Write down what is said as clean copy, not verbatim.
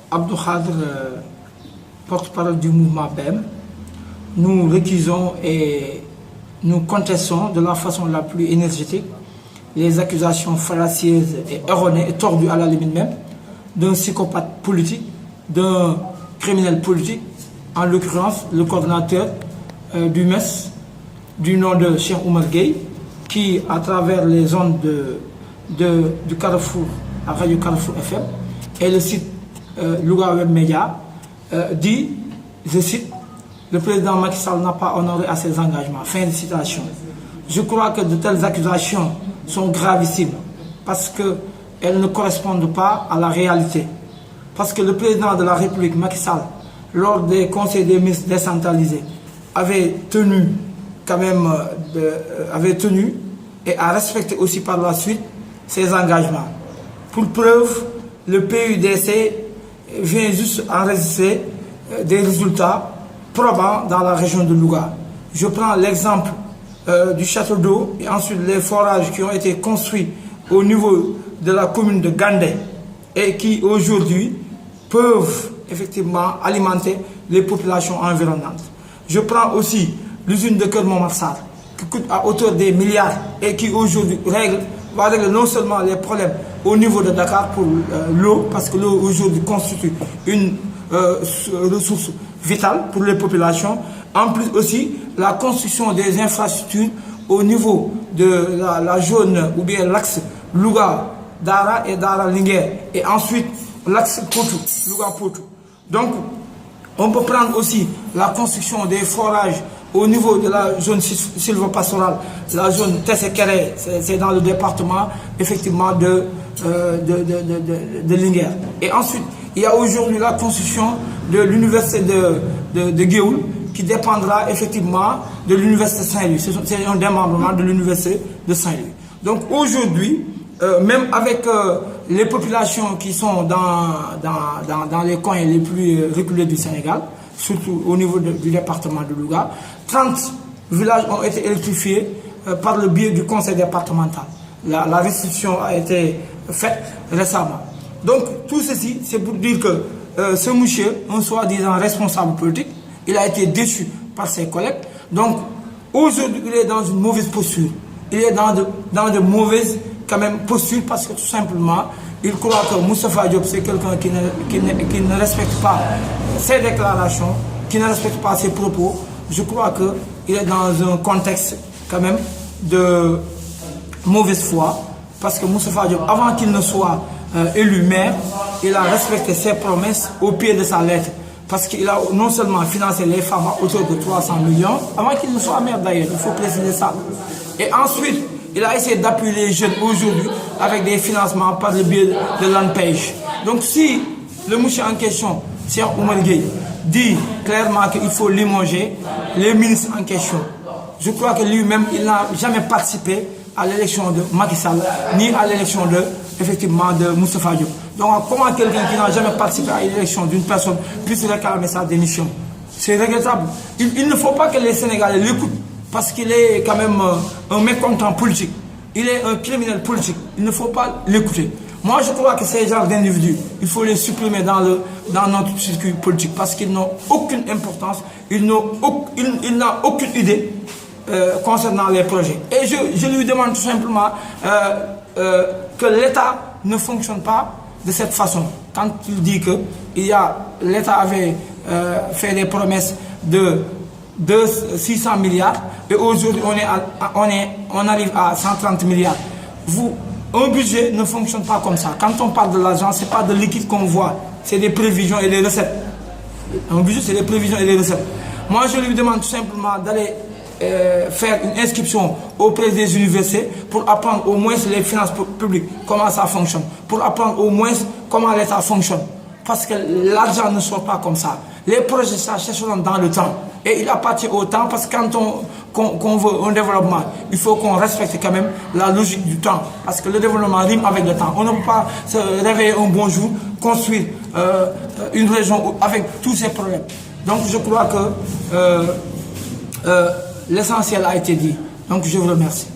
Abdou Khadre, porte-parole du mouvement BEM, nous récusons et nous contestons de la façon la plus énergétique les accusations fallacieuses et erronées et tordues à la limite même d'un psychopathe politique, d'un criminel politique, en l'occurrence le coordinateur du MES du nom de Cheikh Oumar Gueye, qui à travers les ondes du Carrefour, à Radio Carrefour FM et le site Louga Web Media dit, je cite, le président Macky Sall n'a pas honoré à ses engagements. Fin de citation. Je crois que de telles accusations sont gravissimes parce qu'elles ne correspondent pas à la réalité. Parce que le président de la République, Macky Sall, lors des conseils des ministres décentralisés, avait tenu et a respecté aussi par la suite ses engagements. Pour preuve, le PUDC vient juste enregistrer des résultats probants dans la région de Louga. Je prends l'exemple du château d'eau et ensuite les forages qui ont été construits au niveau de la commune de Gandé et qui aujourd'hui peuvent effectivement alimenter les populations environnantes. Je prends aussi l'usine de Keur Momar Sarr qui coûte à hauteur des milliards et qui aujourd'hui va régler non seulement les problèmes au niveau de Dakar pour l'eau, parce que l'eau aujourd'hui constitue une ressource vitale pour les populations. En plus aussi, la construction des infrastructures au niveau de la zone ou bien l'axe Louga-Dara et Dara-Linguère et ensuite l'axe Potou, Louga-Potou. Donc, on peut prendre aussi la construction des forages au niveau de la zone sylvopastorale, la zone Tessékéré, c'est dans le département effectivement de Linguère. Et ensuite, il y a aujourd'hui la construction de l'université de Guéoul qui dépendra effectivement de l'université de Saint-Louis. C'est un démembrement de l'université de Saint-Louis. Donc aujourd'hui, même avec les populations qui sont dans les coins les plus reculés du Sénégal, surtout au niveau du département de Louga, 30 villages ont été électrifiés par le biais du conseil départemental. La restriction a été faite récemment. Donc tout ceci, c'est pour dire que ce monsieur, un soi-disant responsable politique, il a été déçu par ses collègues. Donc aujourd'hui, il est dans une mauvaise posture. Il est dans de mauvaises quand même postures parce que tout simplement, il croit que Moustapha Diop, c'est quelqu'un qui ne respecte pas ses déclarations, qui ne respecte pas ses propos. Je crois qu'il est dans un contexte quand même de mauvaise foi parce que Moustapha Diop, avant qu'il ne soit élu maire, il a respecté ses promesses au pied de sa lettre. Parce qu'il a non seulement financé les femmes à hauteur de 300 millions, avant qu'il ne soit maire d'ailleurs, il faut préciser ça. Et ensuite, il a essayé d'appuyer les jeunes aujourd'hui avec des financements par le biais de l'ANPEJ. Donc si le monsieur en question, Cheikh Oumar Gueye, dit clairement qu'il faut limoger les ministres en question, je crois que lui-même, il n'a jamais participé à l'élection de Macky Sall, ni à l'élection effectivement de Moustapha Diop. Donc comment quelqu'un qui n'a jamais participé à l'élection d'une personne puisse réclamer sa démission? C'est regrettable. Il ne faut pas que les Sénégalais l'écoutent parce qu'il est quand même un mécontent politique. Il est un criminel politique. Il ne faut pas l'écouter. Moi, je crois que ces genres d'individus, il faut les supprimer dans notre circuit politique parce qu'ils n'ont aucune importance, ils n'ont aucune idée concernant les projets. Et je lui demande tout simplement que l'État ne fonctionne pas de cette façon. Quand il dit que l'État avait fait des promesses de 600 milliards et aujourd'hui on arrive à 130 milliards. Un budget ne fonctionne pas comme ça. Quand on parle de l'argent, ce n'est pas de liquide qu'on voit, c'est des prévisions et des recettes. Un budget, c'est des prévisions et des recettes. Moi, je lui demande tout simplement d'aller faire une inscription auprès des universités pour apprendre au moins les finances publiques, comment ça fonctionne, pour apprendre au moins comment l'État fonctionne. Parce que l'argent ne sort pas comme ça. Les projets, ça chercheront dans le temps. Et il appartient au temps parce que quand on veut un développement, il faut qu'on respecte quand même la logique du temps. Parce que le développement rime avec le temps. On ne peut pas se réveiller un bon jour, construire une région avec tous ces problèmes. Donc je crois que l'essentiel a été dit. Donc je vous remercie.